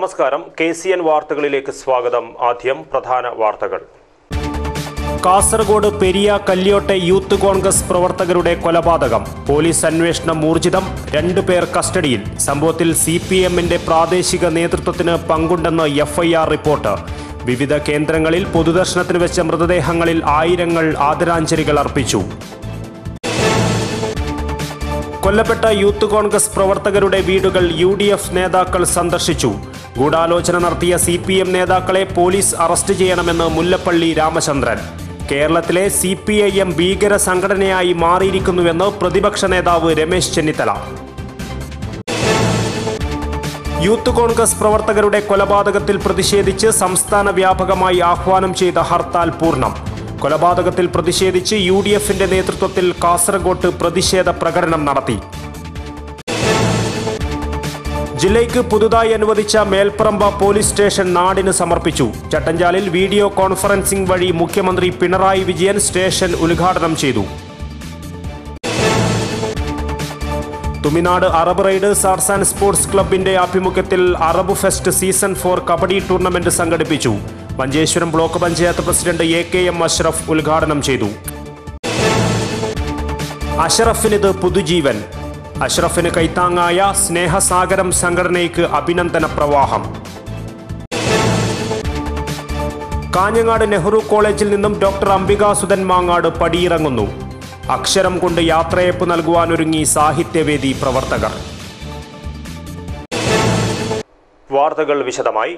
നമസ്കാരം. KCN വാർത്തകളിലേക്ക് സ്വാഗതം. ആദ്യം പ്രധാന വാർത്തകൾ. കാസർഗോഡ് പെരിയ കല്യോട്ടെ യൂത്ത് കോൺഗ്രസ് പ്രവർത്തകരുടെ കൊലപാതകം. പോലീസ് അന്വേഷണം ഊർജിതം. 2 പേർ കസ്റ്റഡിയിൽ. സംഭവത്തിൽ CPMന്റെ പ്രാദേശിക നേതൃത്വത്തിന് പങ്കുണ്ടെന്ന് FIR റിപ്പോർട്ട്. വിവിധ കേന്ദ്രങ്ങളിൽ പൊതുദർശനത്തിന് വെച്ച മൃതദേഹങ്ങളിൽ ആയിരങ്ങൾ ആദരാഞ്ജലികൾ അർപ്പിച്ചു. കൊല്ലപ്പെട്ട യൂത്ത് കോൺഗ്രസ് പ്രവർത്തകരുടെ വീടുകൾ UDF നേതാക്കൾ സന്ദർശിച്ചു. ഗൂഢാലോചന നടത്തിയ CPM നേതാക്കളെ പോലീസ് അറസ്റ്റ് ചെയ്യണമെന്ന് മുല്ലപ്പള്ളി രാമചന്ദ്രൻ. കേരളത്തിലെ CPIM ഭീകര സംഘടനയായി മാറിയിരിക്കുന്നുവെന്ന് പ്രതിപക്ഷ നേതാവ് രമേശ് ചെന്നിത്തല. യൂത്ത് കോൺഗ്രസ് പ്രവർത്തകരുടെ കൊലപാതകത്തിൽ പ്രതിഷേധിച്ച് സംസ്ഥാന വ്യാപകമായി ആഹ്വാനം ചെയ്ത ഹർത്താൽ പൂർണ്ണം. കൊലപാതകത്തിൽ പ്രതിഷേധിച്ച് UDFന്റെ നേതൃത്വത്തിൽ കാസർഗോഡ് പ്രതിഷേധ പ്രകടനം നടത്തി. ജില്ലയ്ക്ക് പുതുതായി അനുവദിച്ച മേൽപ്പറമ്പ പോലീസ് സ്റ്റേഷൻ നാടിന് സമർപ്പിച്ചു. ചട്ടഞ്ചാലിൽ വീഡിയോ കോൺഫറൻസിംഗ് വഴി മുഖ്യമന്ത്രി പിണറായി വിജയൻ സ്റ്റേഷൻ ഉദ്ഘാടനം ചെയ്തു. Thuminad Arab riders arts and sports ക്ലബിന്റെ ആഭിമുഖ്യത്തിൽ Arab fest season 4 kabaddi tournament സംഘടിപ്പിച്ചു. Manjeshwaram block panchayat president AKM Ashraf ഉദ്ഘാടനം ചെയ്തു. അഷ്റഫിനിത് പുതുജീവൻ. അഷ്റഫിന് കൈത്താങ്ങായ സ്നേഹസാഗരം സംഘടനയ്ക്ക് അഭിനന്ദന പ്രവാഹം. കാഞ്ഞങ്ങാട് നെഹ്റു കോളേജിൽ നിന്നും ഡോക്ടർ അംബികാസുധൻ മാങ്ങാട് പടിയിറങ്ങുന്നു. അക്ഷരം കൊണ്ട് യാത്രയപ്പ് നൽകുവാനൊരുങ്ങി സാഹിത്യവേദി പ്രവർത്തകർ. വാർത്തകൾ വിശദമായി.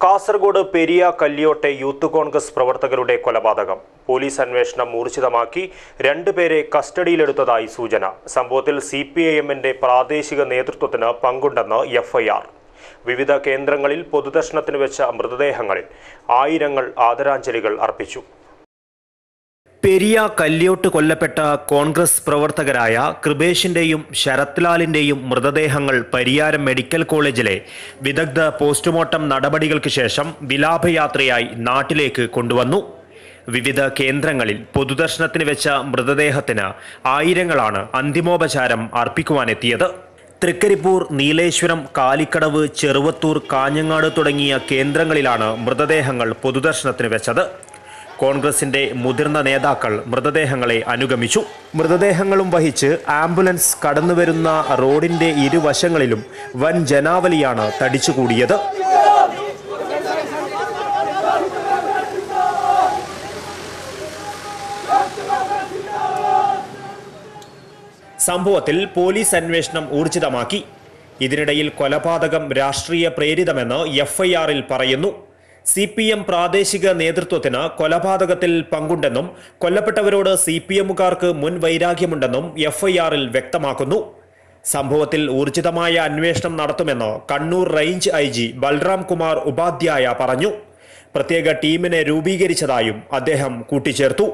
കാസർഗോഡ് പെരിയ കല്യോട്ടെ യൂത്ത് കോൺഗ്രസ് പ്രവർത്തകരുടെ കൊലപാതകം. പോലീസ് അന്വേഷണം ഊർജിതമാക്കി 2 പേരെ കസ്റ്റഡിയിലെടുത്തതായി സൂചന. സംഭവത്തിൽ CPIMന്റെ പ്രാദേശിക നേതൃത്വത്തിന് പങ്കുണ്ടെന്ന് FIR. വിവിധ കേന്ദ്രങ്ങളിൽ പൊതുദർശനത്തിന് വെച്ച മൃതദേഹങ്ങളിൽ ആയിരങ്ങൾ ആദരാഞ്ജലികൾ അർപ്പിച്ചു. പെരിയ കല്യോട്ട് കൊല്ലപ്പെട്ട കോൺഗ്രസ് പ്രവർത്തകരായ കൃപേഷിന്റെയും ശരത്ലാലിന്റെയും മൃതദേഹങ്ങൾ പരിയാരം മെഡിക്കൽ കോളേജിലെ വിദഗ്ധ പോസ്റ്റ്മോർട്ടം നടപടികൾക്ക് ശേഷം വിലാപയാത്രയായി നാട്ടിലേക്ക് കൊണ്ടുവന്നു. വിവിധ കേന്ദ്രങ്ങളിൽ പൊതുദർശനത്തിന് വെച്ച മൃതദേഹത്തിന് ആയിരങ്ങളാണ് അന്തിമോപചാരം അർപ്പിക്കുവാനെത്തിയത്. തൃക്കരിപ്പൂർ, നീലേശ്വരം, കാലിക്കടവ്, ചെറുവത്തൂർ, കാഞ്ഞങ്ങാട് തുടങ്ങിയ കേന്ദ്രങ്ങളിലാണ് മൃതദേഹങ്ങൾ പൊതുദർശനത്തിന് വെച്ചത്. കോൺഗ്രസിന്റെ മുതിർന്ന നേതാക്കൾ മൃതദേഹങ്ങളെ അനുഗമിച്ചു. മൃതദേഹങ്ങളും വഹിച്ച് ആംബുലൻസ് കടന്നുവരുന്ന റോഡിന്റെ ഇരുവശങ്ങളിലും വൻ ജനാവലിയാണ് തടിച്ചുകൂടിയത്. സംഭവത്തിൽ പോലീസ് അന്വേഷണം ഊർജിതമാക്കി. ഇതിനിടയിൽ കൊലപാതകം രാഷ്ട്രീയ പ്രേരിതമെന്ന് FIRൽ പറയുന്നു. CPM പ്രാദേശിക നേതൃത്വത്തിന് കൊലപാതകത്തിൽ പങ്കുണ്ടെന്നും കൊല്ലപ്പെട്ടവരോട് CPMകാർക്ക് മുൻ വൈരാഗ്യമുണ്ടെന്നും FIRൽ വ്യക്തമാക്കുന്നു. സംഭവത്തിൽ ഊർജിതമായ അന്വേഷണം നടത്തുമെന്ന് കണ്ണൂർ റേഞ്ച് IG ബൽറാം കുമാർ ഉപാധ്യായ പറഞ്ഞു. പ്രത്യേക ടീമിനെ രൂപീകരിച്ചതായും അദ്ദേഹം കൂട്ടിച്ചേർത്തു.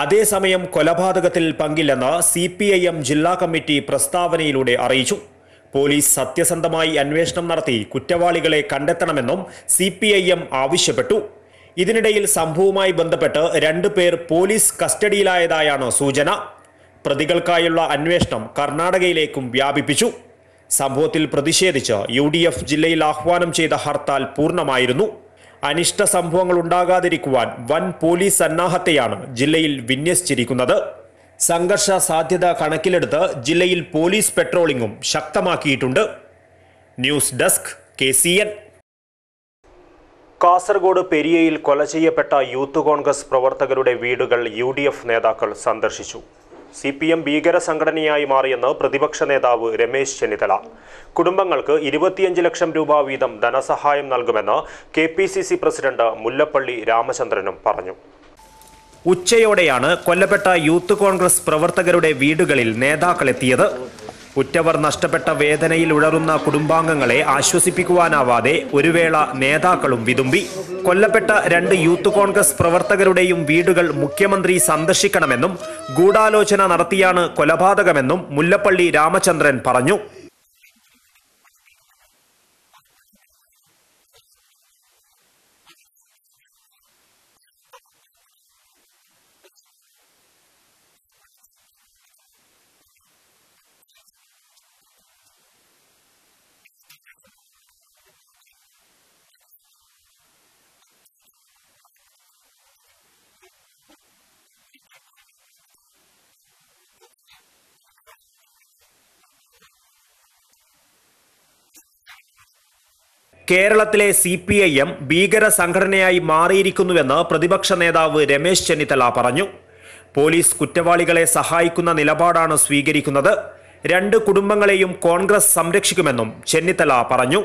അതേസമയം കൊലപാതകത്തിൽ പങ്കില്ലെന്ന് CPIM ജില്ലാ കമ്മിറ്റി പ്രസ്താവനയിലൂടെ അറിയിച്ചു. പോലീസ് സത്യസന്ധമായി അന്വേഷണം നടത്തി കുറ്റവാളികളെ കണ്ടെത്തണമെന്നും CPIM ആവശ്യപ്പെട്ടു. ഇതിനിടയിൽ സംഭവവുമായി ബന്ധപ്പെട്ട് 2 പേർ പോലീസ് കസ്റ്റഡിയിലായതായാണ് സൂചന. പ്രതികൾക്കായുള്ള അന്വേഷണം കർണാടകയിലേക്കും വ്യാപിപ്പിച്ചു. സംഭവത്തിൽ പ്രതിഷേധിച്ച് UDF ജില്ലയിൽ ആഹ്വാനം ചെയ്ത ഹർത്താൽ പൂർണ്ണമായിരുന്നു. അനിഷ്ട സംഭവങ്ങൾ ഉണ്ടാകാതിരിക്കുവാൻ വൻ പോലീസ് സന്നാഹത്തെയാണ് ജില്ലയിൽ വിന്യസിച്ചിരിക്കുന്നത്. സംഘർഷ സാധ്യത കണക്കിലെടുത്ത് ജില്ലയിൽ പോലീസ് പെട്രോളിംഗും ശക്തമാക്കിയിട്ടുണ്ട്. News desk KCN. കാസർഗോഡ് പെരിയയിൽ കൊല ചെയ്യപ്പെട്ട യൂത്ത് കോൺഗ്രസ് പ്രവർത്തകരുടെ വീടുകൾ UDF നേതാക്കൾ സന്ദർശിച്ചു. CPM ഭീകര സംഘടനയായി മാറിയെന്ന് പ്രതിപക്ഷ നേതാവ് രമേശ് ചെന്നിത്തല. കുടുംബങ്ങൾക്ക് 25 ലക്ഷം രൂപ വീതം ധനസഹായം നൽകുമെന്ന് KPCC പ്രസിഡന്റ് മുല്ലപ്പള്ളി രാമചന്ദ്രനും പറഞ്ഞു. ഉച്ചയോടെയാണ് കൊല്ലപ്പെട്ട യൂത്ത് കോൺഗ്രസ് പ്രവർത്തകരുടെ വീടുകളിൽ നേതാക്കളെത്തിയത്. ഉറ്റവർ നഷ്ടപ്പെട്ട വേദനയിൽ ഉഴറുന്ന കുടുംബാംഗങ്ങളെ ആശ്വസിപ്പിക്കുവാനാവാതെ ഒരു വേള നേതാക്കളും വിതുമ്പി. കൊല്ലപ്പെട്ട 2 യൂത്ത് കോൺഗ്രസ് പ്രവർത്തകരുടെയും വീടുകൾ മുഖ്യമന്ത്രി സന്ദർശിക്കണമെന്നും ഗൂഢാലോചന നടത്തിയാണ് കൊലപാതകമെന്നും മുല്ലപ്പള്ളി രാമചന്ദ്രൻ പറഞ്ഞു. കേരളത്തിലെ CPIM ഭീകര സംഘടനയായി മാറിയിരിക്കുന്നുവെന്ന് പ്രതിപക്ഷ നേതാവ് രമേശ് ചെന്നിത്തല പറഞ്ഞു. പോലീസ് കുറ്റവാളികളെ സഹായിക്കുന്ന നിലപാടാണ് സ്വീകരിക്കുന്നത്. 2 കുടുംബങ്ങളെയും കോൺഗ്രസ് സംരക്ഷിക്കുമെന്നും ചെന്നിത്തല പറഞ്ഞു.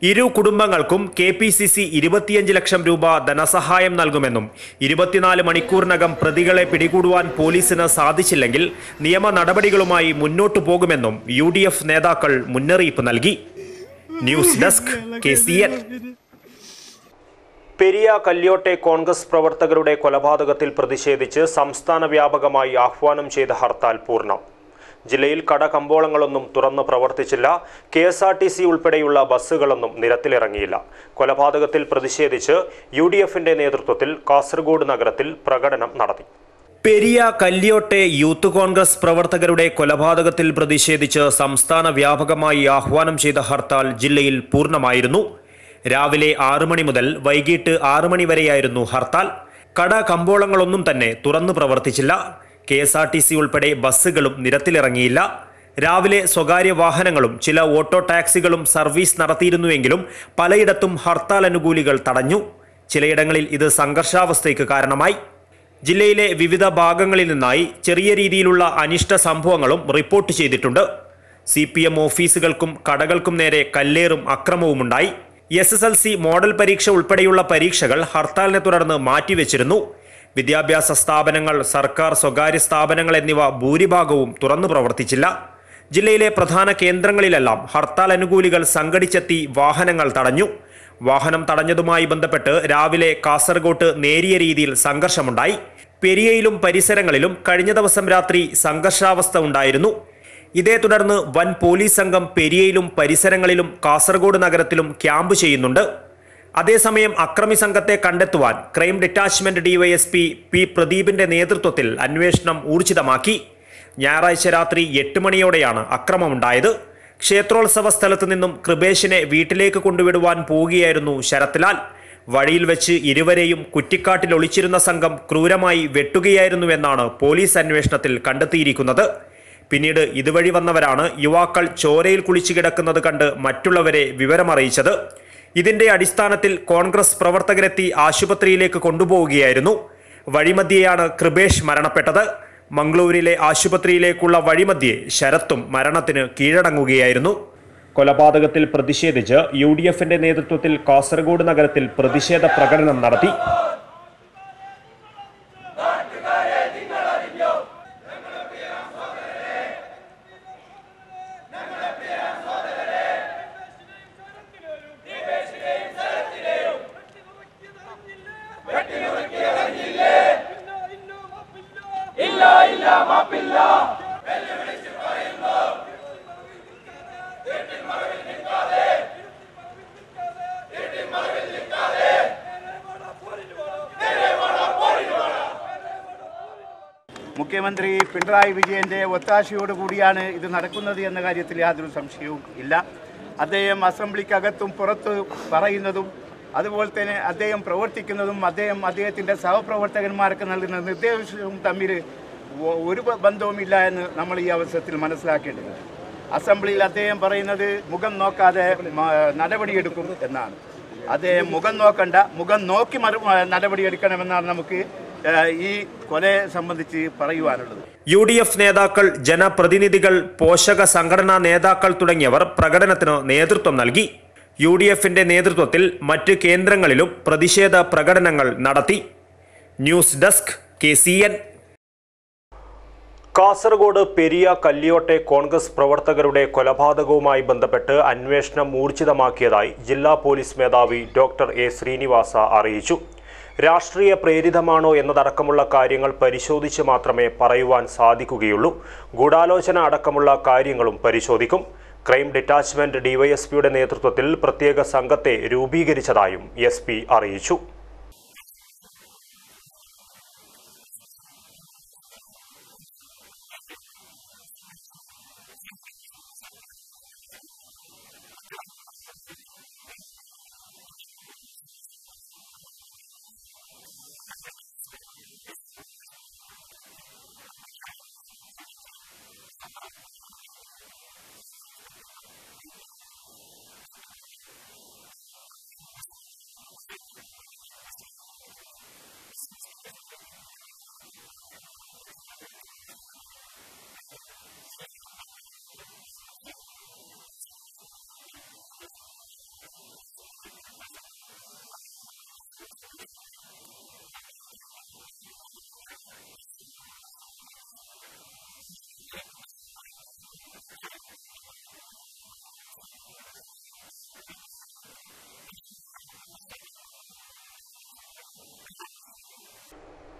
ഇരു കുടുംബങ്ങൾക്കും KPCC 25 ലക്ഷം രൂപ ധനസഹായം നൽകുമെന്നും 24 മണിക്കൂറിനകം പ്രതികളെ പിടികൂടുവാൻ പോലീസിന് സാധിച്ചില്ലെങ്കിൽ നിയമ നടപടികളുമായി മുന്നോട്ടു പോകുമെന്നും UDF നേതാക്കൾ മുന്നറിയിപ്പ് നൽകി. News desk KCN. പെരിയ കല്യോട്ടെ കോൺഗ്രസ് പ്രവർത്തകരുടെ കൊലപാതകത്തിൽ പ്രതിഷേധിച്ച് സംസ്ഥാന വ്യാപകമായി ആഹ്വാനം ചെയ്ത ഹർത്താൽ പൂർണ്ണം. ജില്ലയിൽ കടകമ്പോളങ്ങളൊന്നും തുറന്ന് പ്രവർത്തിച്ചില്ല. KSRTC ഉൾപ്പെടെയുള്ള ബസ്സുകളൊന്നും നിരത്തിലിറങ്ങിയില്ല. കൊലപാതകത്തിൽ പ്രതിഷേധിച്ച് UDFന്റെ നേതൃത്വത്തിൽ കാസർഗോഡ് നഗരത്തിൽ പ്രകടനം നടത്തി. പെരിയ കല്യോട്ടെ യൂത്ത് കോൺഗ്രസ് പ്രവർത്തകരുടെ കൊലപാതകത്തിൽ പ്രതിഷേധിച്ച് സംസ്ഥാന വ്യാപകമായി ആഹ്വാനം ചെയ്ത ഹർത്താൽ ജില്ലയിൽ പൂർണ്ണമായിരുന്നു. രാവിലെ 6 മണി മുതൽ വൈകിട്ട് 6 മണി വരെയായിരുന്നു ഹർത്താൽ. കടകമ്പോളങ്ങളൊന്നും തന്നെ തുറന്നു പ്രവർത്തിച്ചില്ല. KSRTC ഉൾപ്പെടെ ബസ്സുകളും നിരത്തിലിറങ്ങിയില്ല. രാവിലെ സ്വകാര്യ വാഹനങ്ങളും ചില ഓട്ടോ ടാക്സികളും സർവീസ് നടത്തിയിരുന്നുവെങ്കിലും പലയിടത്തും ഹർത്താൽ അനുകൂലികൾ തടഞ്ഞു. ചിലയിടങ്ങളിൽ ഇത് സംഘർഷാവസ്ഥയ്ക്ക് കാരണമായി. ജില്ലയിലെ വിവിധ ഭാഗങ്ങളിൽ നിന്നായി ചെറിയ രീതിയിലുള്ള അനിഷ്ട സംഭവങ്ങളും റിപ്പോർട്ട് ചെയ്തിട്ടുണ്ട്. CPM ഓഫീസുകൾക്കും കടകൾക്കും നേരെ കല്ലേറും അക്രമവുമുണ്ടായി. SSLC മോഡൽ പരീക്ഷ ഉൾപ്പെടെയുള്ള പരീക്ഷകൾ ഹർത്താലിനെ തുടർന്ന് മാറ്റിവെച്ചിരുന്നു. വിദ്യാഭ്യാസ സ്ഥാപനങ്ങൾ, സർക്കാർ, സ്വകാര്യ സ്ഥാപനങ്ങൾ എന്നിവ ഭൂരിഭാഗവും തുറന്നു പ്രവർത്തിച്ചില്ല. ജില്ലയിലെ പ്രധാന കേന്ദ്രങ്ങളിലെല്ലാം ഹർത്താൽ അനുകൂലികൾ സംഘടിച്ചെത്തി വാഹനങ്ങൾ തടഞ്ഞു. വാഹനം തടഞ്ഞതുമായി ബന്ധപ്പെട്ട് രാവിലെ കാസർഗോട്ട് നേരിയ രീതിയിൽ സംഘർഷമുണ്ടായി. പെരിയയിലും പരിസരങ്ങളിലും കഴിഞ്ഞ ദിവസം രാത്രി സംഘർഷാവസ്ഥ ഉണ്ടായിരുന്നു. ഇതേ തുടർന്ന് വൻ പോലീസ് സംഘം പെരിയയിലും പരിസരങ്ങളിലും കാസർഗോഡ് നഗരത്തിലും ക്യാമ്പ് ചെയ്യുന്നുണ്ട്. അതേസമയം അക്രമി സംഘത്തെ കണ്ടെത്തുവാൻ ക്രൈം ഡിറ്റാച്ച്മെന്റ് DYSP P പ്രദീപിന്റെ നേതൃത്വത്തിൽ അന്വേഷണം ഊർജിതമാക്കി. ഞായറാഴ്ച രാത്രി 8 മണിയോടെയാണ് അക്രമമുണ്ടായത്. ക്ഷേത്രോത്സവ സ്ഥലത്ത് നിന്നും കൃപേഷിനെ വീട്ടിലേക്ക് കൊണ്ടുവിടുവാൻ പോവുകയായിരുന്നു ശരത്ലാൽ. വഴിയിൽ വെച്ച് ഇരുവരെയും കുറ്റിക്കാട്ടിൽ ഒളിച്ചിരുന്ന സംഘം ക്രൂരമായി വെട്ടുകയായിരുന്നുവെന്നാണ് പോലീസ് അന്വേഷണത്തിൽ കണ്ടെത്തിയിരിക്കുന്നത്. പിന്നീട് ഇതുവഴി വന്നവരാണ് യുവാക്കൾ ചോരയിൽ കുളിച്ചു കിടക്കുന്നത് കണ്ട് മറ്റുള്ളവരെ വിവരമറിയിച്ചത്. ഇതിന്റെ അടിസ്ഥാനത്തിൽ കോൺഗ്രസ് പ്രവർത്തകരെത്തി ആശുപത്രിയിലേക്ക് കൊണ്ടുപോവുകയായിരുന്നു. വഴിമധ്യേയാണ് കൃപേഷ് മരണപ്പെട്ടത്. മംഗളൂരിലെ ആശുപത്രിയിലേക്കുള്ള വഴിമധ്യേ ശരത്തും മരണത്തിന് കീഴടങ്ങുകയായിരുന്നു. കൊലപാതകത്തിൽ പ്രതിഷേധിച്ച് UDFന്റെ നേതൃത്വത്തിൽ കാസർഗോഡ് നഗരത്തിൽ പ്രതിഷേധ പ്രകടനം നടത്തി. Marvel മുഖ്യമന്ത്രി പിണറായി വിജയൻ്റെ ഒത്താശയോടുകൂടിയാണ് ഇത് നടക്കുന്നത് എന്ന കാര്യത്തിൽ യാതൊരു സംശയവും ഇല്ല. അദ്ദേഹം അസംബ്ലിക്കകത്തും പുറത്ത് പറയുന്നതും അതുപോലെ തന്നെ അദ്ദേഹം പ്രവർത്തിക്കുന്നതും അദ്ദേഹത്തിൻ്റെ സഹപ്രവർത്തകന്മാർക്ക് നൽകുന്ന നിർദ്ദേശവും തമ്മിൽ ഒരു ബന്ധവുമില്ല എന്ന് നമ്മൾ ഈ അവസരത്തിൽ മനസ്സിലാക്കേണ്ടതുണ്ട്. അസംബ്ലിയിൽ അദ്ദേഹം പറയുന്നത് മുഖം നോക്കാതെ നടപടിയെടുക്കും എന്നാണ്. അദ്ദേഹം മുഖം നോക്കണ്ട, മുഖം നോക്കി നടപടിയെടുക്കണമെന്നാണ് നമുക്ക് ഈ കൊലയെ സംബന്ധിച്ച് പറയുവാനുള്ളത്. UDF നേതാക്കൾ, ജനപ്രതിനിധികൾ, പോഷക സംഘടനാ നേതാക്കൾ തുടങ്ങിയവർ പ്രകടനത്തിന് നേതൃത്വം നൽകി. UDFന്റെ നേതൃത്വത്തിൽ മറ്റ് കേന്ദ്രങ്ങളിലും പ്രതിഷേധ പ്രകടനങ്ങൾ നടത്തി. News desk KCN. Kasaragod Periya കല്യോട്ടെ കോൺഗ്രസ് പ്രവർത്തകരുടെ കൊലപാതകവുമായി ബന്ധപ്പെട്ട് അന്വേഷണം ഊർജിതമാക്കിയതായി ജില്ലാ പോലീസ് മേധാവി ഡോക്ടർ എ ശ്രീനിവാസ അറിയിച്ചു. രാഷ്ട്രീയ പ്രേരിതമാണോ എന്നതടക്കമുള്ള കാര്യങ്ങൾ പരിശോധിച്ച് മാത്രമേ പറയുവാൻ സാധിക്കുകയുള്ളൂ. ഗൂഢാലോചന അടക്കമുള്ള കാര്യങ്ങളും പരിശോധിക്കും. ക്രൈം ഡിറ്റാച്ച്മെന്റ് ഡിവൈഎസ്പിയുടെ നേതൃത്വത്തിൽ പ്രത്യേക സംഘത്തെ രൂപീകരിച്ചതായും SP അറിയിച്ചു.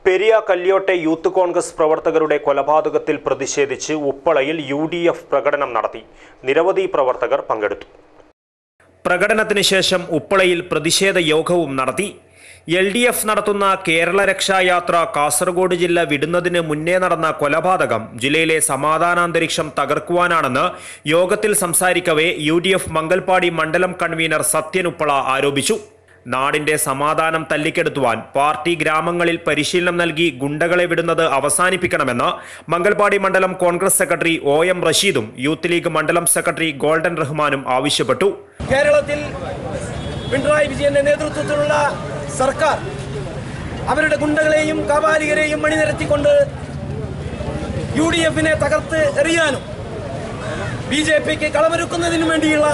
പെരിയ കല്യോട്ടെ യൂത്ത് കോൺഗ്രസ് പ്രവർത്തകരുടെ കൊലപാതകത്തിൽ പ്രതിഷേധിച്ച് ഉപ്പളയിൽ UDF പ്രകടനം നടത്തി. നിരവധി പ്രവർത്തകർ പങ്കെടുത്തു. പ്രകടനത്തിന് ശേഷം ഉപ്പളയിൽ പ്രതിഷേധ യോഗവും നടത്തി. LDF നടത്തുന്ന കേരള രക്ഷായാത്ര കാസർഗോഡ് ജില്ല വിടുന്നതിന് മുന്നേ നടന്ന കൊലപാതകം ജില്ലയിലെ സമാധാനാന്തരീക്ഷം തകർക്കുവാനാണെന്ന് യോഗത്തിൽ സംസാരിക്കവേ UDF മംഗൽപാടി മണ്ഡലം കൺവീനർ സത്യൻ ഉപ്പള ആരോപിച്ചു. നാടിന്റെ സമാധാനം തല്ലിക്കെടുത്തുവാൻ പാർട്ടി ഗ്രാമങ്ങളിൽ പരിശീലനം നൽകി ഗുണ്ടകളെ വിടുന്നത് അവസാനിപ്പിക്കണമെന്ന് മംഗൽപാടി മണ്ഡലം കോൺഗ്രസ് സെക്രട്ടറി OM റഷീദും യൂത്ത് ലീഗ് മണ്ഡലം സെക്രട്ടറി ഗോൾഡൻ റഹ്മാനും ആവശ്യപ്പെട്ടു. കേരളത്തിൽ പിണറായി വിജയന്റെ നേതൃത്വത്തിലുള്ള സർക്കാർ അവരുടെ ഗുണ്ടകളെയും കാബാലികരെയും മണിനിരത്തിക്കൊണ്ട് UDFനെ തകർത്ത് എറിയാനും BJPക്ക് കളമൊരുക്കുന്നതിനു വേണ്ടിയുള്ള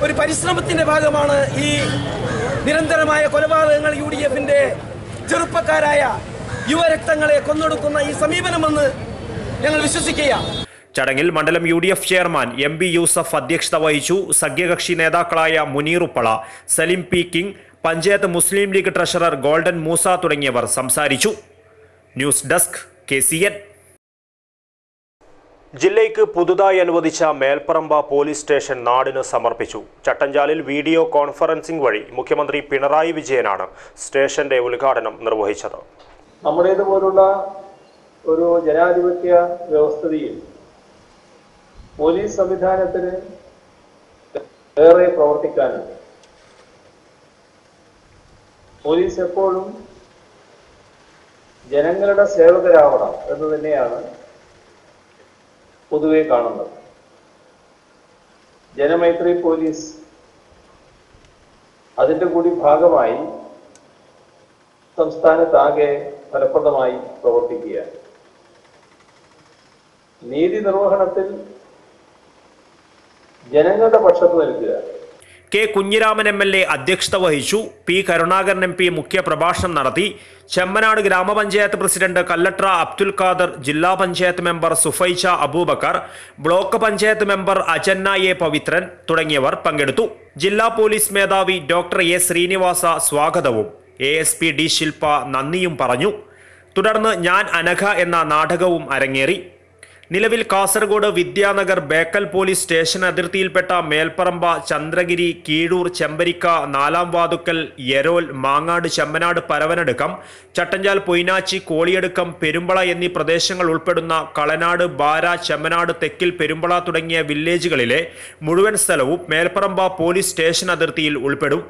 ഒരു പരിശ്രമത്തിന്റെ ഭാഗമാണ് ഈ നിരന്തരമായ കൊലപാതകങ്ങൾ. UDFന്റെ ചെറുപ്പക്കാരായ യുവരക്തങ്ങളെ കൊന്നൊടുക്കുന്ന ഈ സമീപനമെന്ന് ഞങ്ങൾ വിശ്വസിക്കുകയാണ്. ചടങ്ങിൽ മണ്ഡലം UDF ചെയർമാൻ MB യൂസഫ് അധ്യക്ഷത വഹിച്ചു. സഖ്യകക്ഷി നേതാക്കളായ മുനീർ ഉപ്പള, സലിം P കിങ്, പഞ്ചായത്ത് മുസ്ലിം ലീഗ് ട്രഷറർ ഗോൾഡൻ മൂസ തുടങ്ങിയവർ സംസാരിച്ചു. News desk KCN. ജില്ലയ്ക്ക് പുതുതായി അനുവദിച്ച മേൽപ്പറമ്പ പോലീസ് സ്റ്റേഷൻ നാടിന് സമർപ്പിച്ചു. ചട്ടഞ്ചാലിൽ വീഡിയോ കോൺഫറൻസിംഗ് വഴി മുഖ്യമന്ത്രി പിണറായി വിജയനാണ് സ്റ്റേഷന്റെ ഉദ്ഘാടനം നിർവഹിച്ചത്. നമ്മുടേതുപോലുള്ള ഒരു ജനാധിപത്യ വ്യവസ്ഥയിൽ പോലീസ് സംവിധാനത്തിന് ഏറെ പ്രവർത്തിക്കാനുണ്ട്. പോലീസ് എപ്പോഴും ജനങ്ങളുടെ സേവകരാവണം എന്ന് തന്നെയാണ് പൊതുവെ കാണുന്നത്. ജനമൈത്രി പോലീസ് അതിൻ്റെ കൂടി ഭാഗമായി സംസ്ഥാനത്താകെ ഫലപ്രദമായി പ്രവർത്തിക്കുകയാണ്. നീതി നിർവഹണത്തിൽ ജനങ്ങളുടെ പക്ഷത്ത് നിൽക്കുക. K കുഞ്ഞിരാമൻ MLA അധ്യക്ഷത വഹിച്ചു. P കരുണാകരൻ MP മുഖ്യപ്രഭാഷണം നടത്തി. ചെമ്മനാട് ഗ്രാമപഞ്ചായത്ത് പ്രസിഡന്റ് കല്ലട്ര അബ്ദുൽ ഖാദർ, ജില്ലാ panchayat member Sufaicha Abubakar, block panchayat member Ajanna A Pavithran തുടങ്ങിയവർ പങ്കെടുത്തു. ജില്ലാ പോലീസ് മേധാവി ഡോക്ടർ എ ശ്രീനിവാസ സ്വാഗതവും ASP D ശില്പ നന്ദിയും പറഞ്ഞു. തുടർന്ന് ഞാൻ അനഘ എന്ന നാടകവും അരങ്ങേറി. നിലവിൽ കാസർഗോഡ് വിദ്യാനഗർ ബേക്കൽ പോലീസ് സ്റ്റേഷൻ അതിർത്തിയിൽപ്പെട്ട മേൽപ്പറമ്പ, ചന്ദ്രഗിരി, കീഴൂർ, ചെമ്പരിക്ക, നാലാം വാതുക്കൽ, യരോൽ, മാങ്ങാട്, ചെമ്മനാട്, പരവനടുക്കം, ചട്ടഞ്ചാൽ, പൊയ്നാച്ചി, കോളിയടുക്കം, പെരുമ്പള എന്നീ പ്രദേശങ്ങൾ ഉൾപ്പെടുന്ന കളനാട്, ബാര, ചെമ്മനാട്, തെക്കിൽ, പെരുമ്പള തുടങ്ങിയ വില്ലേജുകളിലെ മുഴുവൻ സ്ഥലവും മേൽപ്പറമ്പ പോലീസ് സ്റ്റേഷൻ അതിർത്തിയിൽ ഉൾപ്പെടും.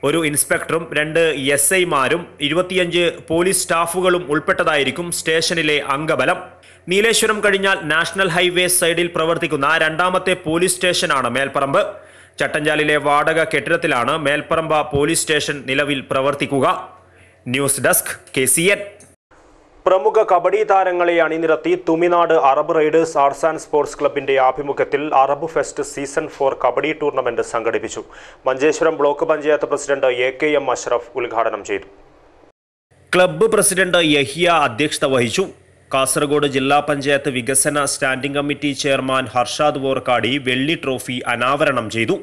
ഒരു ഇൻസ്പെക്ടറും 2 SIമാരും 25 പോലീസ് സ്റ്റാഫുകളും ഉൾപ്പെട്ടതായിരിക്കും സ്റ്റേഷനിലെ അംഗബലം. നീലേശ്വരം കഴിഞ്ഞാൽ നാഷണൽ ഹൈവേ സൈഡിൽ പ്രവർത്തിക്കുന്ന രണ്ടാമത്തെ പോലീസ് സ്റ്റേഷനാണ് മേൽപ്പറമ്പ്. ചട്ടഞ്ചാലിലെ വാടക കെട്ടിടത്തിലാണ് മേൽപ്പറമ്പ പോലീസ് സ്റ്റേഷൻ നിലവിൽ പ്രവർത്തിക്കുക. News desk KCN. പ്രമുഖ കബഡി താരങ്ങളെ അണിനിരത്തി Thuminad Arab riders arts and sports ക്ലബിന്റെ ആഭിമുഖ്യത്തിൽ Arab fest season 4 kabaddi tournament സംഘടിപ്പിച്ചു. Manjeshwaram block panchayat president AKM Ashraf ഉദ്ഘാടനം ചെയ്തു. ക്ലബ്ബ് പ്രസിഡന്റ് യഹിയ അധ്യക്ഷത വഹിച്ചു. കാസർഗോഡ് ജില്ലാ പഞ്ചായത്ത് വികസന standing committee chairman Harshad Vorkady വെള്ളി ട്രോഫി അനാവരണം ചെയ്തു.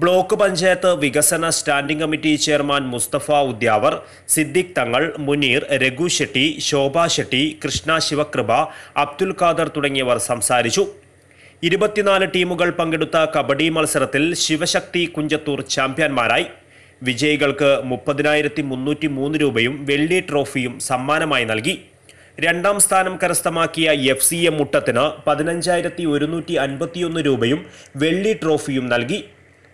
ബ്ലോക്ക് പഞ്ചായത്ത് വികസന standing committee chairman Mustafa Udyavar, Siddique Thangal, Muneer, Raghu Shetty, ശോഭ ഷെട്ടി, കൃഷ്ണ ശിവകൃപ, അബ്ദുൽ ഖാദർ തുടങ്ങിയവർ സംസാരിച്ചു. 24 ടീമുകൾ പങ്കെടുത്ത കബഡി മത്സരത്തിൽ ശിവശക്തി കുഞ്ചത്തൂർ ചാമ്പ്യന്മാരായി. വിജയികൾക്ക് 30,303 രൂപയും വെള്ളി ട്രോഫിയും സമ്മാനമായി നൽകി. 2ാം സ്ഥാനം കരസ്ഥമാക്കിയ FCM മുട്ടത്തിന് 15,151 രൂപയും വെള്ളി ട്രോഫിയും നൽകി.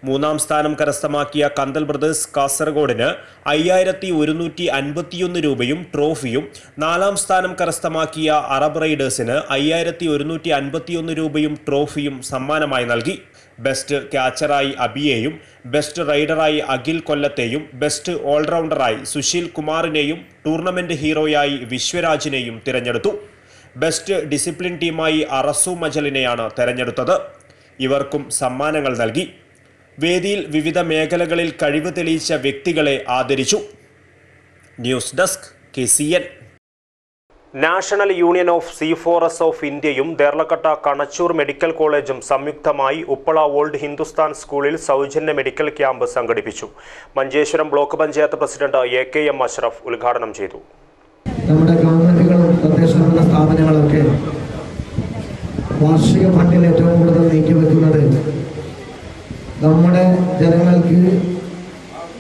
3ാം സ്ഥാനം കരസ്ഥമാക്കിയ കന്തൽ ബ്രദേഴ്സ് കാസർഗോഡിന് 5,151 രൂപയും ട്രോഫിയും, 4ാം സ്ഥാനം കരസ്ഥമാക്കിയ അറബ് റൈഡേഴ്സിന് 5,151 രൂപയും ട്രോഫിയും സമ്മാനമായി നൽകി. ബെസ്റ്റ് ക്യാച്ചറായി അബിയെയും, ബെസ്റ്റ് റൈഡറായി അഖിൽ കൊല്ലത്തെയും, ബെസ്റ്റ് ഓൾറൗണ്ടറായി സുശീൽ കുമാറിനെയും, ടൂർണമെന്റ് ഹീറോയായി വിശ്വരാജിനെയും തിരഞ്ഞെടുത്തു. ബെസ്റ്റ് ഡിസിപ്ലിൻ ടീമായി അറസു മജലിനെയാണ് തെരഞ്ഞെടുത്തത്. ഇവർക്കും സമ്മാനങ്ങൾ നൽകി. വേദിയിൽ വിവിധ മേഖലകളിൽ കഴിവ് തെളിയിച്ച വ്യക്തികളെ ആദരിച്ചു. News desk KCN. National union of seafarers of ഇന്ത്യയും ദേർലക്കട്ട കണച്ചൂർ മെഡിക്കൽ കോളേജും സംയുക്തമായി ഉപ്പള ഓൾഡ് ഹിന്ദുസ്ഥാൻ സ്കൂളിൽ സൗജന്യ മെഡിക്കൽ ക്യാമ്പ് സംഘടിപ്പിച്ചു. Manjeshwaram block panchayat president AKM Ashraf ഉദ്ഘാടനം ചെയ്തു. നമ്മുടെ ഗവൺമെന്റുകളും തദ്ദേശഭരണ സ്ഥാപനങ്ങളൊക്കെ വാർഷിക ഫണ്ടിൽ ഏറ്റവും കൂടുതൽ നീക്കിവെക്കുന്നത് നമ്മുടെ ജനങ്ങൾക്ക്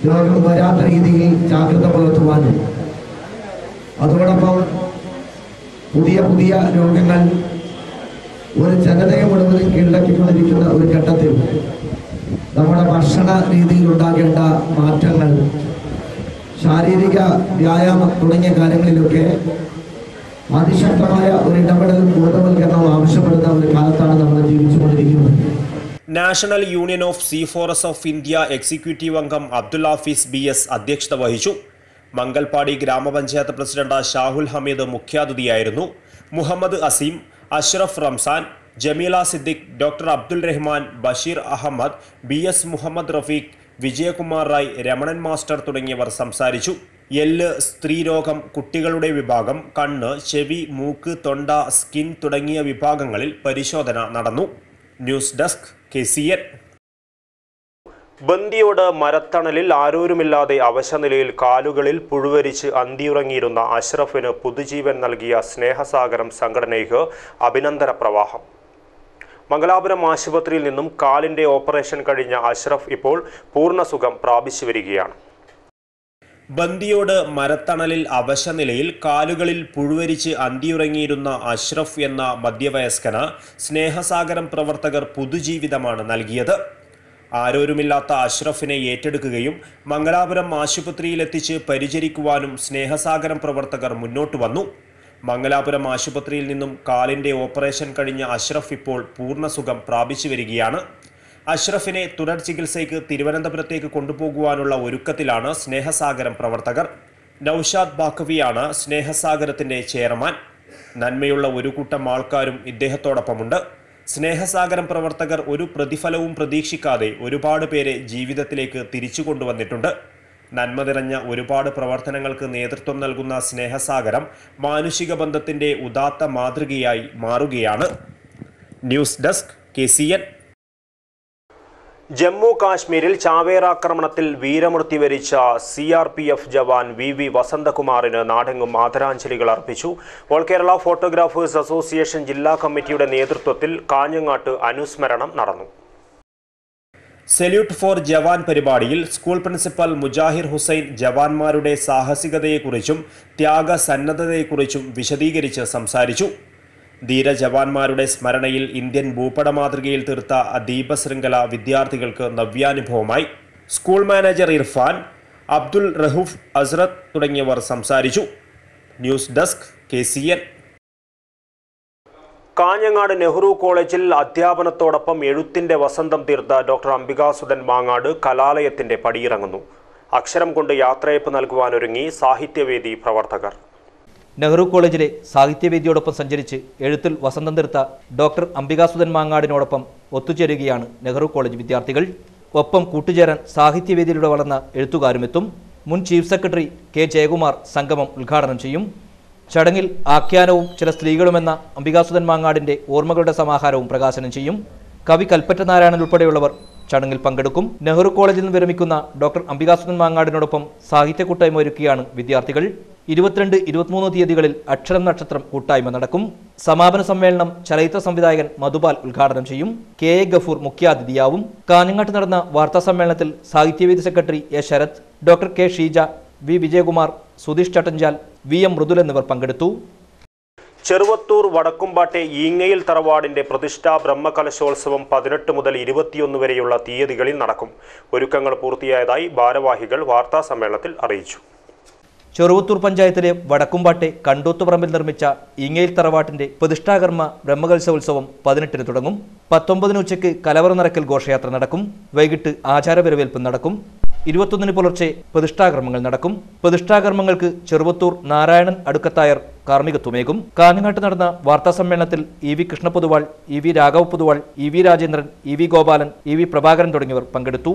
രോഗം വരാത്ത രീതിയിൽ ജാഗ്രത പുലർത്തുവാനും അതോടൊപ്പം പുതിയ പുതിയ രോഗങ്ങൾ ഒരു ജനതയെ മുഴുവൻ കീഴടക്കിക്കൊണ്ടിരിക്കുന്ന ഒരു ഘട്ടത്തിൽ നമ്മുടെ ഭക്ഷണ രീതിയിൽ ഉണ്ടാകേണ്ട മാറ്റങ്ങൾ, ശാരീരിക വ്യായാമം തുടങ്ങിയ കാര്യങ്ങളിലൊക്കെ അതിശക്തമായ ഒരു ഇടപെടലും ബോധവൽക്കരണവും ആവശ്യപ്പെടുന്ന ഒരു കാലത്താണ് നമ്മൾ ജീവിച്ചുകൊണ്ടിരിക്കുന്നത്. National union of seafarers of India executive അംഗം അബ്ദുൽ ഹാഫിസ് BS അധ്യക്ഷത വഹിച്ചു. മംഗൽപാടി ഗ്രാമപഞ്ചായത്ത് പ്രസിഡന്റ് ഷാഹുൽ ഹമീദ് മുഖ്യാതിഥിയായിരുന്നു. Muhammad Azeem, Ashraf Ramzan, Jameela Siddique, doctor Abdul Rahman, Basheer Ahmed, BS Muhammad Rafeeq, Vijayakumar Rai, Ramanan master തുടങ്ങിയവർ സംസാരിച്ചു. എല്ല്, സ്ത്രീരോഗം, കുട്ടികളുടെ വിഭാഗം, കണ്ണ്, ചെവി, മൂക്ക്, തൊണ്ട, സ്കിൻ തുടങ്ങിയ വിഭാഗങ്ങളിൽ പരിശോധന നടന്നു. News desk KCN. ബന്ദിയോട് മരത്തണലിൽ ആരോരുമില്ലാതെ അവശനിലയിൽ കാലുകളിൽ പുഴുവരിച്ച് അന്തിയുറങ്ങിയിരുന്ന അഷ്റഫിന് പുതുജീവൻ നൽകിയ സ്നേഹസാഗരം സംഘടനയ്ക്ക് അഭിനന്ദന പ്രവാഹം. മംഗലാപുരം ആശുപത്രിയിൽ നിന്നും കാലിന്റെ ഓപ്പറേഷൻ കഴിഞ്ഞ അഷ്റഫ് ഇപ്പോൾ പൂർണ്ണസുഖം പ്രാപിച്ചു വരികയാണ്. ബന്ദിയോട് മരത്തണലിൽ അവശനിലയിൽ കാലുകളിൽ പുഴുവരിച്ച് അന്തിയുറങ്ങിയിരുന്ന അഷ്റഫ് എന്ന മധ്യവയസ്കന് സ്നേഹസാഗരം പ്രവർത്തകർ പുതുജീവിതമാണ് നൽകിയത്. ആരോരുമില്ലാത്ത അഷ്റഫിനെ ഏറ്റെടുക്കുകയും മംഗലാപുരം ആശുപത്രിയിലെത്തിച്ച് പരിചരിക്കുവാനും സ്നേഹസാഗരം പ്രവർത്തകർ മുന്നോട്ട് വന്നു. മംഗലാപുരം ആശുപത്രിയിൽ നിന്നും കാലിന്റെ ഓപ്പറേഷൻ കഴിഞ്ഞ അഷ്റഫ് ഇപ്പോൾ പൂർണ്ണസുഖം പ്രാപിച്ചു വരികയാണ്. അഷ്റഫിനെ തുടർ ചികിത്സയ്ക്ക് തിരുവനന്തപുരത്തേക്ക് കൊണ്ടുപോകുവാനുള്ള ഒരുക്കത്തിലാണ് സ്നേഹസാഗരം പ്രവർത്തകർ. നൌഷാദ് ബാക്കവിയാണ് സ്നേഹസാഗരത്തിന്റെ ചെയർമാൻ. നന്മയുള്ള ഒരു കൂട്ടം ആൾക്കാരും ഇദ്ദേഹത്തോടൊപ്പമുണ്ട്. സ്നേഹസാഗരം പ്രവർത്തകർ ഒരു പ്രതിഫലവും പ്രതീക്ഷിക്കാതെ ഒരുപാട് പേരെ ജീവിതത്തിലേക്ക് തിരിച്ചു കൊണ്ടുവന്നിട്ടുണ്ട്. നന്മ നിറഞ്ഞ ഒരുപാട് പ്രവർത്തനങ്ങൾക്ക് നേതൃത്വം നൽകുന്ന സ്നേഹസാഗരം മാനുഷിക ബന്ധത്തിന്റെ ഉദാത്ത മാതൃകയായി മാറുകയാണ്. News desk KCN. ജമ്മു കാശ്മീരിൽ ചാവേറാക്രമണത്തിൽ വീരമൃത്യു വരിച്ച CRPF ജവാൻ VV വസന്തകുമാറിന് നാടെങ്ങും ആദരാഞ്ജലികൾ അർപ്പിച്ചു. ഓൾ കേരള ഫോട്ടോഗ്രാഫേഴ്സ് അസോസിയേഷൻ ജില്ലാ കമ്മിറ്റിയുടെ നേതൃത്വത്തിൽ കാഞ്ഞങ്ങാട്ട് അനുസ്മരണം നടന്നു. സല്യൂട്ട് ഫോർ ജവാൻ പരിപാടിയിൽ സ്കൂൾ പ്രിൻസിപ്പൽ മുജാഹിർ ഹുസൈൻ ജവാന്മാരുടെ സാഹസികതയെക്കുറിച്ചും ത്യാഗസന്നദ്ധതയെക്കുറിച്ചും വിശദീകരിച്ച് സംസാരിച്ചു. ധീരജവാന്മാരുടെ സ്മരണയിൽ ഇന്ത്യൻ ഭൂപട മാതൃകയിൽ തീർത്ത ദീപശൃംഖല വിദ്യാർത്ഥികൾക്ക് നവ്യാനുഭവമായി. സ്കൂൾ മാനേജർ ഇർഫാൻ, അബ്ദുൽ റഹൂഫ് അസ്രത്ത് തുടങ്ങിയവർ സംസാരിച്ചു. News desk KCN. Kanhangad Nehru കോളേജിൽ അധ്യാപനത്തോടൊപ്പം എഴുത്തിന്റെ വസന്തം തീർത്ത ഡോക്ടർ അംബികാസുധൻ മാങ്ങാട് കലാലയത്തിന്റെ പടിയിറങ്ങുന്നു. അക്ഷരം കൊണ്ട് യാത്രയപ്പ് നൽകുവാനൊരുങ്ങി സാഹിത്യവേദി പ്രവർത്തകർ. നെഹ്റു കോളേജിലെ സാഹിത്യവേദിയോടൊപ്പം സഞ്ചരിച്ച് എഴുത്തിൽ വസന്തം തീർത്ത ഡോക്ടർ അംബികാസുധൻ മാങ്ങാടിനോടൊപ്പം ഒത്തുചേരുകയാണ് നെഹ്റു കോളേജ് വിദ്യാർത്ഥികൾ. ഒപ്പം കൂട്ടുചേരാൻ സാഹിത്യവേദിയിലൂടെ വളർന്ന എഴുത്തുകാരുമെത്തും. മുൻ ചീഫ് സെക്രട്ടറി K. ജയകുമാർ സംഗമം ഉദ്ഘാടനം ചെയ്യും. ചടങ്ങിൽ ആഖ്യാനവും ചില സ്ത്രീകളുമെന്ന അംബികാസുധൻ മാങ്ങാടിന്റെ ഓർമ്മകളുടെ സമാഹാരവും പ്രകാശനം ചെയ്യും. കവി കൽപ്പറ്റ നാരായണൻ ഉൾപ്പെടെയുള്ളവർ ചടങ്ങിൽ പങ്കെടുക്കും. നെഹ്റു കോളേജിൽ നിന്ന് വിരമിക്കുന്ന ഡോക്ടർ അംബികാസുധൻ മാങ്ങാടിനോടൊപ്പം സാഹിത്യ കൂട്ടായ്മ ഒരുക്കിയാണ് വിദ്യാർത്ഥികൾ. 22, 23 തീയതികളിൽ അക്ഷരം നക്ഷത്രം കൂട്ടായ്മ നടക്കും. സമാപന സമ്മേളനം ചലച്ചിത്ര സംവിധായകൻ മധുപാൽ ഉദ്ഘാടനം ചെയ്യും. KA ഗഫൂർ മുഖ്യാതിഥിയാവും. കാഞ്ഞങ്ങാട്ട് നടന്ന വാർത്താ സമ്മേളനത്തിൽ സാഹിത്യവേദി secretary A. Sarath, doctor K. Sheeja, V. Vijayakumar, Sudheesh Chattanchal, VM Mridul എന്നിവർ പങ്കെടുത്തു. ചെറുവത്തൂർ വടക്കുംപാട്ടെ ഈങ്ങയിൽ തറവാടിന്റെ പ്രതിഷ്ഠാ ബ്രഹ്മകലശോത്സവം 18 മുതൽ 21 വരെയുള്ള തീയതികളിൽ നടക്കും. ഒരുക്കങ്ങൾ പൂർത്തിയായതായി ഭാരവാഹികൾ വാർത്താ സമ്മേളനത്തിൽ അറിയിച്ചു. ചെറുവത്തൂർ പഞ്ചായത്തിലെ വടക്കുംപാട്ടെ കണ്ടൂത്തുപറമ്പിൽ നിർമ്മിച്ച ഈങ്ങയിൽ തറവാട്ടിന്റെ പ്രതിഷ്ഠാകർമ്മ ബ്രഹ്മകലശോത്സവം 18-ന് തുടങ്ങും. 19-ന് ഉച്ചയ്ക്ക് കലവറ നിറയ്ക്കൽ ഘോഷയാത്ര നടക്കും. വൈകിട്ട് ആചാരവരവേൽപ്പ് നടക്കും. 21-ന് പുലർച്ചെ പ്രതിഷ്ഠാകർമ്മങ്ങൾ നടക്കും. പ്രതിഷ്ഠാകർമ്മങ്ങൾക്ക് ചെറുവത്തൂർ നാരായണൻ അടുക്കത്തായർ കാർമ്മികത്വമേകും. കാഞ്ഞങ്ങാട്ട് നടന്ന വാർത്താ സമ്മേളനത്തിൽ EV Krishna Poduval, EV Raghava Poduval, EV Rajendran, EV Gopalan, EV Prabhakaran തുടങ്ങിയവർ പങ്കെടുത്തു.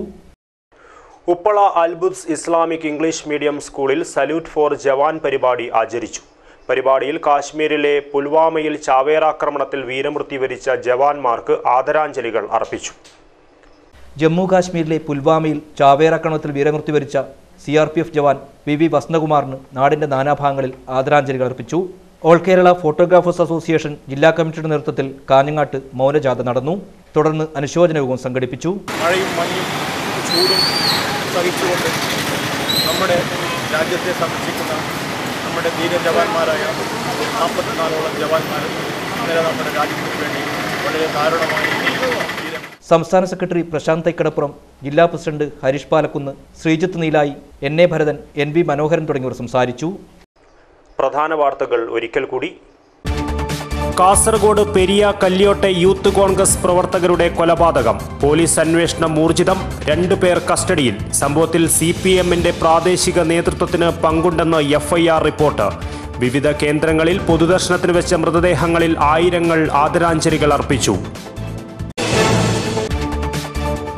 ഉപ്പള അൽബുദ്സ് ഇസ്ലാമിക് ഇംഗ്ലീഷ് മീഡിയം സ്കൂളിൽ സല്യൂട്ട് ഫോർ ജവാൻ പരിപാടി ആചരിച്ചു. പരിപാടിയിൽ കാശ്മീരിലെ പുൽവാമയിൽ ചാവേറാക്രമണത്തിൽ വീരമൃത്യു വരിച്ച ജവാന്മാർക്ക് ആദരാഞ്ജലികൾ അർപ്പിച്ചു. ജമ്മു കാശ്മീരിലെ പുൽവാമയിൽ ചാവേറാക്രമണത്തിൽ വീരമൃത്യു വരിച്ച CRPF ജവാൻ VV വസന്തകുമാറിന് നാടിന്റെ നാനാഭാഗങ്ങളിൽ ആദരാഞ്ജലികൾ അർപ്പിച്ചു. ഓൾ കേരള ഫോട്ടോഗ്രാഫേഴ്സ് അസോസിയേഷൻ ജില്ലാ കമ്മിറ്റിയുടെ നേതൃത്വത്തിൽ കാഞ്ഞങ്ങാട്ട് മൗനജാഥ നടന്നു. തുടർന്ന് അനുശോചന യോഗം സംഘടിപ്പിച്ചു. മഴയും മഞ്ഞും ചൂടും സഹിച്ചുകൊണ്ട് നമ്മുടെ രാജ്യത്തെ സംരക്ഷിക്കുന്ന നമ്മുടെ ധീര ജവാന്മാരായ 44ഓളം ജവാന്മാർ ഇന്നലെ നമ്മുടെ രാജ്യത്തിന് വേണ്ടി വളരെ ദാരുണമായി. സംസ്ഥാന സെക്രട്ടറി പ്രശാന്ത് തൈക്കടപ്പുറം, ജില്ലാ president Harish Palakkunnu, Sreejith Neelayi, NA Bharathan, NB Manoharan തുടങ്ങിയവർ സംസാരിച്ചു. പ്രധാന വാർത്തകൾ ഒരിക്കൽ കൂടി. കാസർഗോഡ് പെരിയ കല്യോട്ടെ യൂത്ത് കോൺഗ്രസ് പ്രവർത്തകരുടെ കൊലപാതകം. പോലീസ് അന്വേഷണം ഊർജിതം. 2 പേർ കസ്റ്റഡിയിൽ. സംഭവത്തിൽ CPM-ന്റെ പ്രാദേശിക നേതൃത്വത്തിന് പങ്കുണ്ടെന്ന് FIR റിപ്പോർട്ട്. വിവിധ കേന്ദ്രങ്ങളിൽ പൊതുദർശനത്തിന് വെച്ച മൃതദേഹങ്ങളിൽ ആയിരങ്ങൾ ആദരാഞ്ജലികൾ അർപ്പിച്ചു.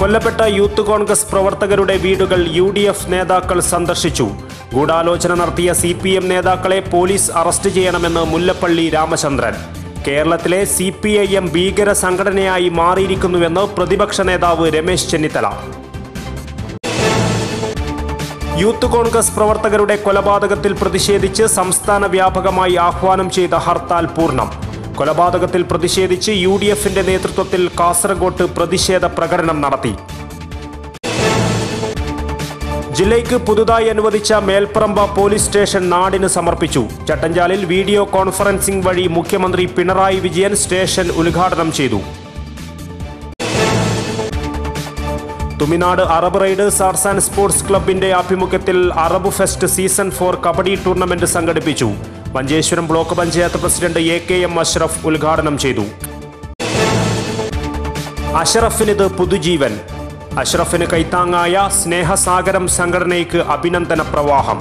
കൊല്ലപ്പെട്ട യൂത്ത് കോൺഗ്രസ് പ്രവർത്തകരുടെ വീടുകൾ UDF നേതാക്കൾ സന്ദർശിച്ചു. ഗൂഢാലോചന നടത്തിയ CPM നേതാക്കളെ പോലീസ് അറസ്റ്റ് ചെയ്യണമെന്ന് മുല്ലപ്പള്ളി രാമചന്ദ്രൻ. കേരളത്തിലെ CPIM ഭീകര സംഘടനയായി മാറിയിരിക്കുന്നുവെന്ന് പ്രതിപക്ഷ നേതാവ് രമേശ് ചെന്നിത്തല. യൂത്ത് കോൺഗ്രസ് പ്രവർത്തകരുടെ കൊലപാതകത്തിൽ പ്രതിഷേധിച്ച് സംസ്ഥാന വ്യാപകമായി ആഹ്വാനം ചെയ്ത ഹർത്താൽ പൂർണ്ണം. കൊലപാതകത്തിൽ പ്രതിഷേധിച്ച് UDF-ന്റെ നേതൃത്വത്തിൽ കാസർഗോട്ട് പ്രതിഷേധ പ്രകടനം നടത്തി. ജില്ലയ്ക്ക് പുതുതായി അനുവദിച്ച മേൽപ്പറമ്പ പോലീസ് സ്റ്റേഷൻ നാടിന് സമർപ്പിച്ചു. ചട്ടഞ്ചാലിൽ വീഡിയോ കോൺഫറൻസിംഗ് വഴി മുഖ്യമന്ത്രി പിണറായി വിജയൻ സ്റ്റേഷൻ ഉദ്ഘാടനം ചെയ്തു. Thuminad Arab riders arts and sports ക്ലബിന്റെ ആഭിമുഖ്യത്തിൽ Arab fest season 4 kabaddi tournament സംഘടിപ്പിച്ചു. Manjeshwaram block panchayat president AKM Ashraf ഉദ്ഘാടനം ചെയ്തു. അഷ്റഫിനിത് പുതുജീവൻ. അഷ്റഫിന് കൈത്താങ്ങായ സ്നേഹസാഗരം സംഘടനയ്ക്ക് അഭിനന്ദന പ്രവാഹം.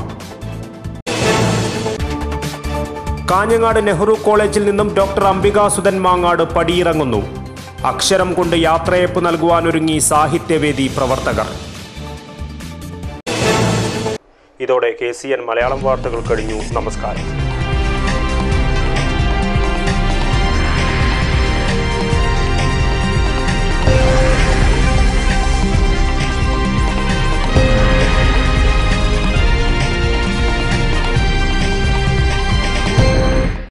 കാഞ്ഞങ്ങാട് നെഹ്റു കോളേജിൽ നിന്നും ഡോക്ടർ അംബികാസുധൻ മാങ്ങാട് പടിയിറങ്ങുന്നു. അക്ഷരം കൊണ്ട് യാത്രയപ്പ് നൽകുവാനൊരുങ്ങി സാഹിത്യവേദി പ്രവർത്തകർ. ഇതോടെ KCN മലയാളം വാർത്തകൾ കഴിഞ്ഞു. നമസ്കാരം.